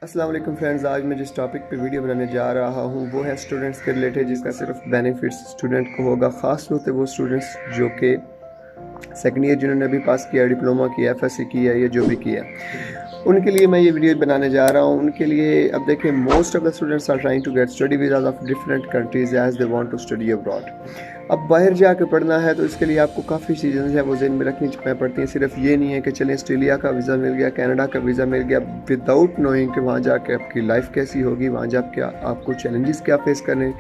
अस्सलाम वालेकुम फ्रेंड्स, आज मैं जिस टॉपिक पे वीडियो बनाने जा रहा हूँ वो है स्टूडेंट्स के रिलेटेड, जिसका सिर्फ बेनिफिट्स स्टूडेंट को होगा। ख़ास तौर पे वो स्टूडेंट्स जो कि सेकंड ईयर जिन्होंने अभी पास किया, डिप्लोमा किया, एफएससी किया या जो भी किया, उनके लिए मैं ये वीडियो बनाने जा रहा हूँ। उनके लिए अब देखिए, most of the students are trying to get study visas of different countries as they want to study abroad. अब बाहर जाके पढ़ना है तो इसके लिए आपको काफ़ी चीज़ें हैं वो ज़हन में रखनी पड़ती हैं। सिर्फ ये नहीं है कि चलें ऑस्ट्रेलिया का वीज़ा मिल गया, कनाडा का वीज़ा मिल गया, विदाउट नोइंग कि वहाँ जाके आपकी लाइफ कैसी होगी, वहाँ जाके आपको चैलेंजेस क्या फेस करने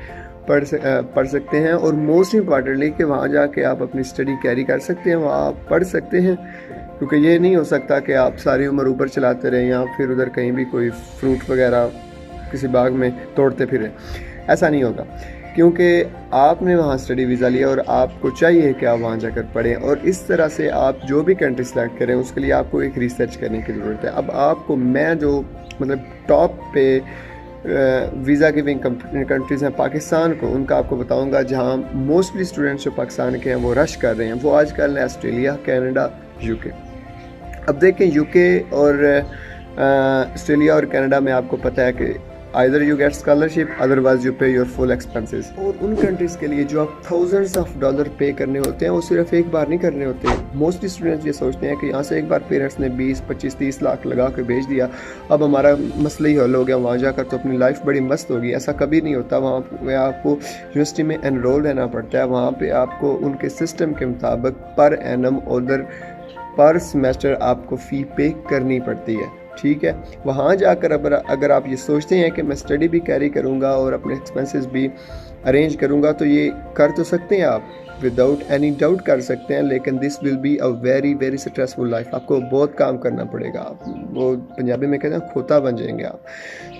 पढ़ सकते हैं, और मोस्ट इम्पॉर्टेंटली कि वहाँ जाके आप अपनी स्टडी कैरी कर सकते हैं, वहाँ आप पढ़ सकते हैं। क्योंकि ये नहीं हो सकता कि आप सारी उम्र ऊपर चलाते रहें या फिर उधर कहीं भी कोई फ्रूट वगैरह किसी बाग में तोड़ते फिरें। ऐसा नहीं होगा, क्योंकि आपने वहाँ स्टडी वीज़ा लिया और आपको चाहिए कि आप वहाँ जाकर पढ़ें। और इस तरह से आप जो भी कंट्री सेलेक्ट करें उसके लिए आपको एक रिसर्च करने की ज़रूरत है। अब आपको मैं जो मतलब टॉप पे वीज़ा गिविंग कंट्रीज़ हैं पाकिस्तान को, उनका आपको बताऊंगा, जहां मोस्टली स्टूडेंट्स जो पाकिस्तान के हैं वो रश कर रहे हैं। वो आजकल है ऑस्ट्रेलिया, कनाडा, यूके। अब देखें, यूके और ऑस्ट्रेलिया और कनाडा में आपको पता है कि either you get scholarship, otherwise you पे योर फुल एक्सपेंसेस। और उन कंट्रीज़ के लिए जो आप थाउजेंड्स ऑफ डॉलर पे करने होते हैं वो सिर्फ एक बार नहीं करने होते हैं। मोस्टली स्टूडेंट्स ये सोचते हैं कि यहाँ से एक बार पेरेंट्स ने 20, 25, 30 लाख लगा के भेज दिया, अब हमारा मसला ही हल हो गया, वहाँ जाकर तो अपनी लाइफ बड़ी मस्त होगी। ऐसा कभी नहीं होता। वहाँ पे आपको यूनिवर्सिटी में एनरोल रहना पड़ता है। वहाँ पे आपको उनके सिस्टम के मुताबिक पर एनम उधर पर सेमेस्टर आपको फ़ी पे करनी पड़ती है, ठीक है। वहाँ जाकर अगर आप ये सोचते हैं कि मैं स्टडी भी कैरी करूँगा और अपने एक्सपेंसेस भी अरेंज करूँगा, तो ये कर तो सकते हैं आप, विदाउट एनी डाउट कर सकते हैं, लेकिन this will be a very very stressful life. आपको बहुत काम करना पड़ेगा, आप वो पंजाबी में कहते हैं खोता बन जाएंगे आप।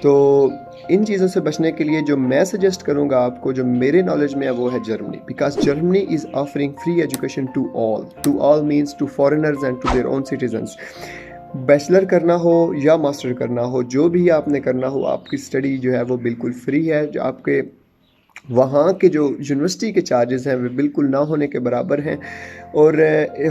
तो इन चीज़ों से बचने के लिए जो मैं सजेस्ट करूँगा आपको, जो मेरे नॉलेज में है, वो है Germany. Because Germany is offering free education to all means to foreigners and to their own citizens. Bachelor करना हो या मास्टर करना हो, जो भी आपने करना हो, आपकी स्टडी जो है वो बिल्कुल फ्री है। जो आपके वहाँ के जो यूनिवर्सिटी के चार्जेस हैं वे बिल्कुल ना होने के बराबर हैं। और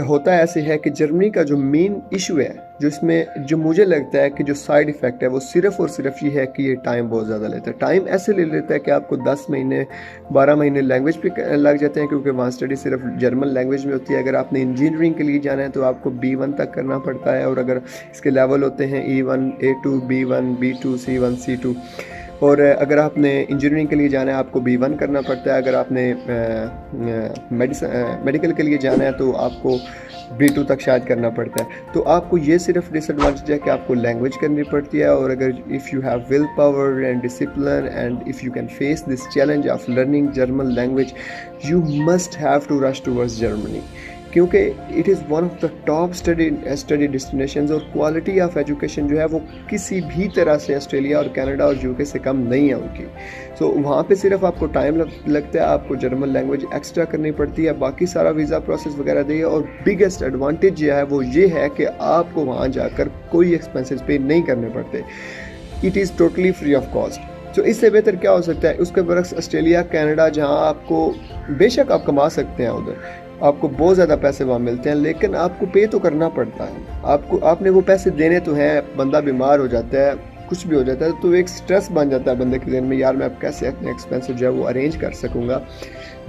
होता ऐसे है कि जर्मनी का जो मेन इशू है, जो इसमें जो मुझे लगता है कि जो साइड इफ़ेक्ट है, वो सिर्फ़ और सिर्फ ये है कि ये टाइम बहुत ज़्यादा लेता है। टाइम ऐसे ले लेता है कि आपको 10 महीने 12 महीने लैंग्वेज पे लग जाते हैं, क्योंकि वहाँ स्टडी सिर्फ जर्मन लैंग्वेज में होती है। अगर आपने इंजीनियरिंग के लिए जाना है तो आपको B1 तक करना पड़ता है, और अगर इसके लेवल होते हैं E1, A2, B1, B2, C1, C2। और अगर आपने इंजीनियरिंग के लिए जाना है आपको B1 करना पड़ता है। अगर आपने मेडिकल के लिए जाना है तो आपको B2 तक शायद करना पड़ता है। तो आपको ये सिर्फ डिसएडवांटेज है कि आपको लैंग्वेज करनी पड़ती है। और अगर if you have will power and discipline and if you can face this challenge of learning German language, you must have to rush towards Germany, क्योंकि it is one of the top study destinations. और quality of education जो है वो किसी भी तरह से Australia और कनाडा और यूके से कम नहीं है उनकी। सो वहाँ पे सिर्फ आपको टाइम लगता है, आपको जर्मन लैंग्वेज एक्स्ट्रा करनी पड़ती है, बाकी सारा वीज़ा प्रोसेस वगैरह दिए। और बिगेस्ट एडवांटेज जो है वो ये है कि आपको वहाँ जाकर कोई एक्सपेंसेस पे नहीं करने पड़ते। It is totally free of cost. तो इससे बेहतर क्या हो सकता है? उसके बरक्स ऑस्ट्रेलिया, कनाडा, जहाँ आपको बेशक आप कमा सकते हैं, उधर आपको बहुत ज़्यादा पैसे वहाँ मिलते हैं, लेकिन आपको पे तो करना पड़ता है। आपने वो पैसे देने तो हैं, बंदा बीमार हो जाता है, कुछ भी हो जाता है, तो एक स्ट्रेस बन जाता है बंदे के दिन में, यार मैं अब कैसे अपने एक्सपेंसेस जो है वो अरेंज कर सकूँगा।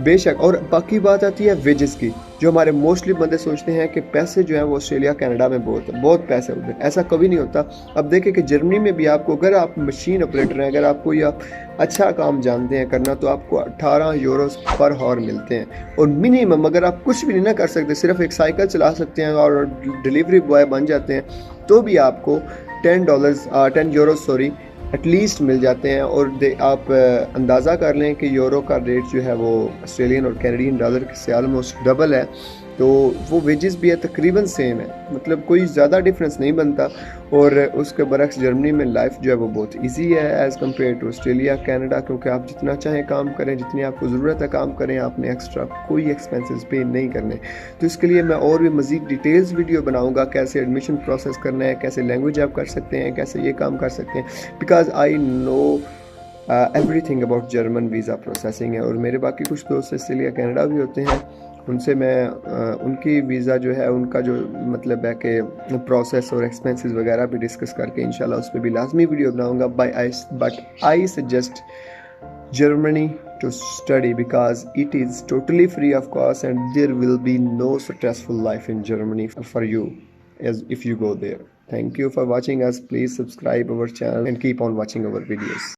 बेशक। और बाकी बात आती है वेजेस की, जो हमारे मोस्टली बंदे सोचते हैं कि पैसे जो हैं वो ऑस्ट्रेलिया कनाडा में बहुत पैसे होते हैं। ऐसा कभी नहीं होता। अब देखें कि जर्मनी में भी आपको, अगर आप मशीन ऑपरेटर हैं, अगर आपको या अच्छा काम जानते हैं करना, तो आपको 18 यूरोस पर हॉर मिलते हैं। और मिनिमम अगर आप कुछ भी नहीं ना कर सकते, सिर्फ एक साइकिल चला सकते हैं और डिलीवरी बॉय बन जाते हैं, तो भी आपको 10 यूरोस एटलीस्ट मिल जाते हैं। और आप अंदाज़ा कर लें कि यूरो का रेट जो है वो ऑस्ट्रेलियन और कैनेडियन डॉलर से ऑलमोस्ट डबल है। तो वो वेजेस भी है तकरीबन सेम है, मतलब कोई ज़्यादा डिफरेंस नहीं बनता। और उसके बरक्स जर्मनी में लाइफ जो है वो बहुत इजी है as compare to Australia, Canada, क्योंकि आप जितना चाहें काम करें, जितनी आपको ज़रूरत है काम करें, आपने एक्स्ट्रा कोई एक्सपेंसेस पे नहीं करने। तो इसके लिए मैं और भी मज़ीद डिटेल्स वीडियो बनाऊँगा, कैसे एडमिशन प्रोसेस करना है, कैसे लैंग्वेज आप कर सकते हैं, कैसे ये काम कर सकते हैं, because I know everything about German visa processing है। और मेरे बाकी कुछ दोस्त ऑस्ट्रेलिया, कनाडा भी होते हैं, ان سے میں ان کی ویزا جو ہے ان کا جو مطلب ہے کہ پروسیس اور ایکسپینسز وغیرہ بھی ڈسکس کر کے انشاءاللہ اس پہ بھی لازمی ویڈیو بناؤں گا. But I suggest Germany to study because it is totally free of cost and there will be no stressful life in Germany for you as if you go there. Thank you for watching us. Please subscribe our channel and keep on watching our videos.